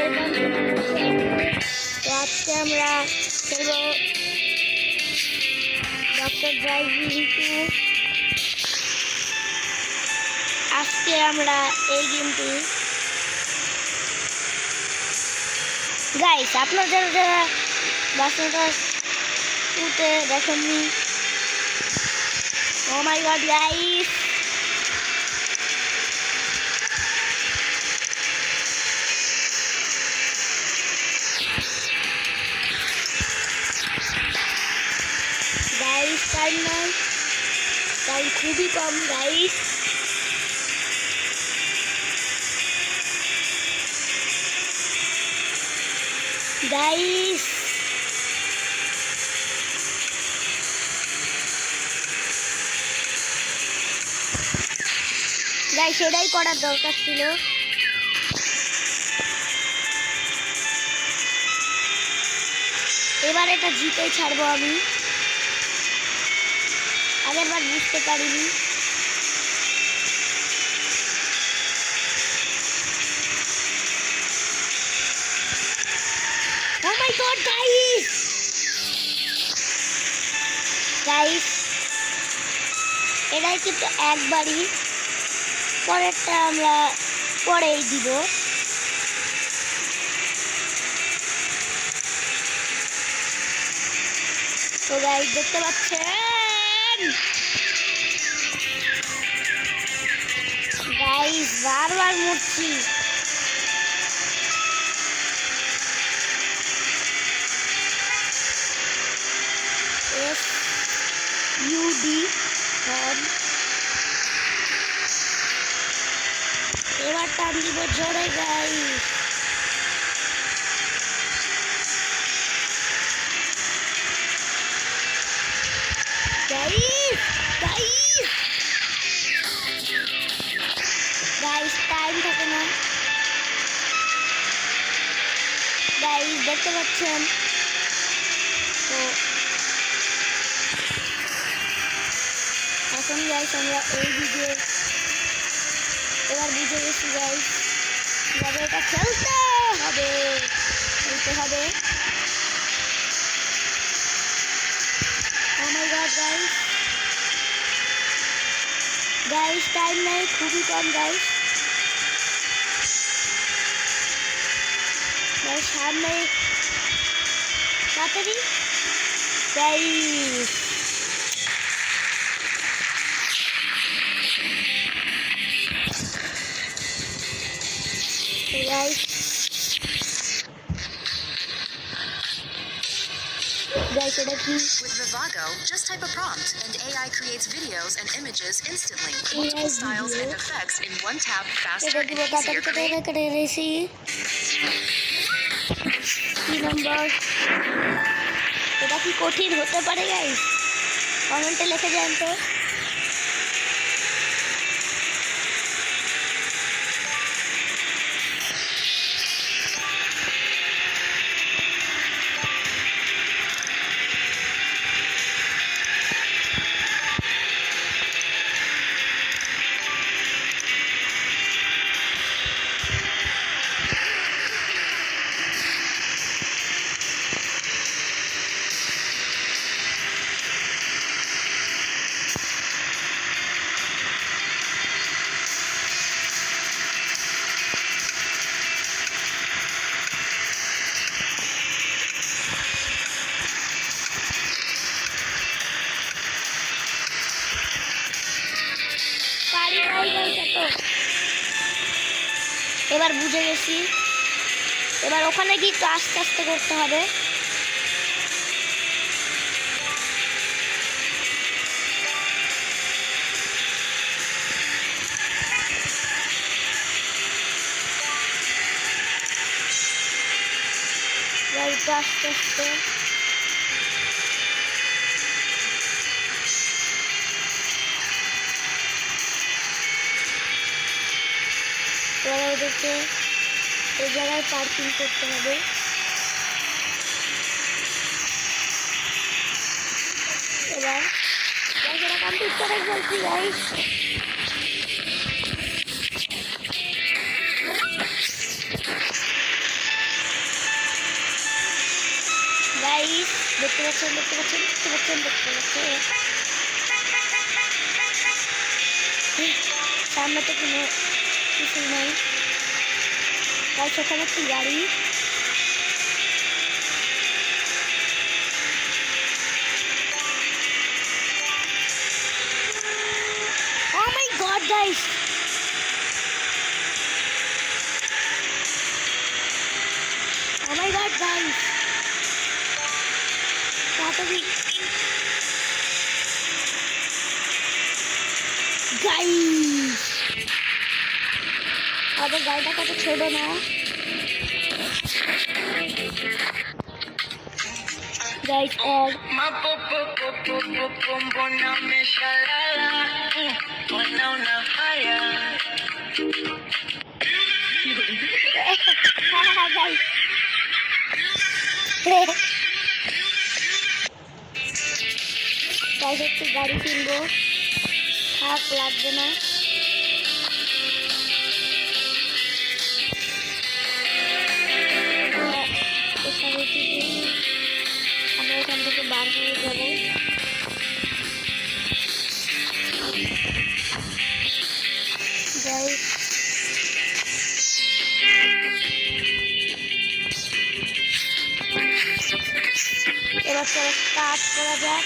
Welcome to তো আজকে আমরা খেলবো ডক্টর ড্রাইভিং টু। আজকে আমরা এই গেমটি গাইস আপনারা যারা বাসনাটা টুতে দেখেননি, ও মাই গড গাইস, টাইম নাই, টাইম খুবই কম গাইস। গাইস গাইস এটাই করার দরকার ছিল। এবার এটা জিতেই ছাড়বো আমি, আগের বার বুঝতে পারিনি। ও মাই গড গাইস, গাইস এটাই কিন্তু একবারই, পরেরটা আমরা পরেই দিব। তো গাইস দেখতে পাচ্ছেন গাইস বারবার মরছি। SUD এবার টান দিব জোরে guys. Guys guys guys time থাকে না গাইস, দেখতে পাচ্ছেন। তো এখন গাইস আমরা এই ভিডিও এবার বুঝে গেছি গাইস কিভাবে এটা খেলতে হবে। Oh my god guys, guys time নাই, খুবই কম গাইস। গাইস সামনে তাড়াতাড়ি গাইস। Guys, এটা কি? With Vivago, just type a prompt and AI creates videos and images instantly. Multiple styles and effects in one tap, faster and easier. এটা কি কঠিন হতে পারে গাইস? কমেন্টে লিখে যান তো। এবার বুঝে গেছি, এবার ওখানে কি একটু আস্তে আস্তে করতে হবে। একটু আস্তে আস্তে ওদেরকে এই জায়গায় পার্কিং করতে হবে। এবার কমপ্লিট করে বলছি গাইস। দেখতে পাচ্ছেন সামনে তো কোনো কিছু নেই। তাই সেখানে একটি গাড়ি, oh my god guys, oh my god guys, তাড়াতাড়ি গাইস, আমাদের গাড়িটা কত ছোট না। গাইস আর গাইস গাইস একটু গাড়ি কিনবো, থাক লাগবে না। আমরা এখান থেকে বার হয়ে যাবো। গাইস এবার চলো স্টার্ট করা যাক।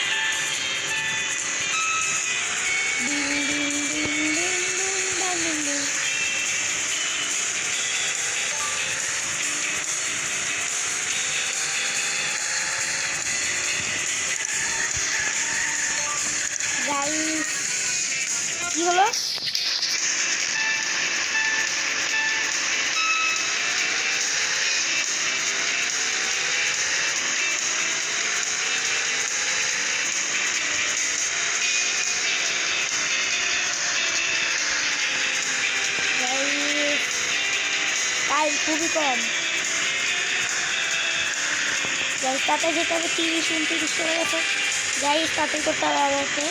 গাইস কি হলো? টাইম খুবই কম। গাইস তাতে যেতে হবে 30-29 চলে গেছে। গাইস তাতে করতে হবে আমাকে।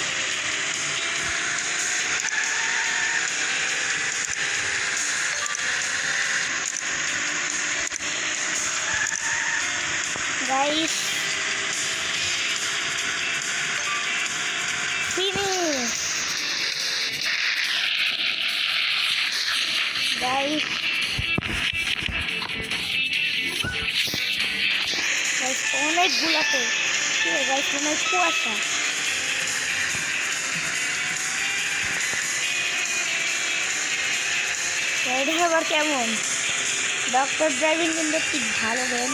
Guys finish. গাইস অনেক গুলাতে গাইস মনে হয় কুয়াশা। এটা আবার কেমন? ডক্টর ড্রাইভিং কিন্তু ঠিক ভালো game.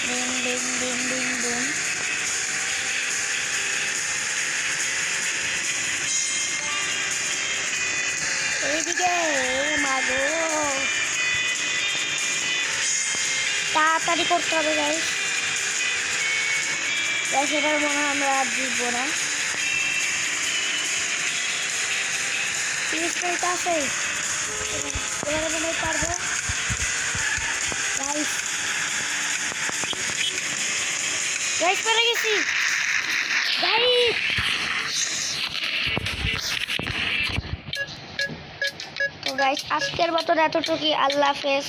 Ding ding ding ding ding. এইদিকে মাগো, তাড়াতাড়ি করতে হবে গাইস। গাইস এবার মনে হয় আমরা আর জিতবো না। 30 মিনিট আছে, এবারে মনে হয় পারবো। গাইস গাইস পেরে গেছি গাইস। তো গাইস আজকের মতন এতটুকুই, আল্লাহ হাফেজ।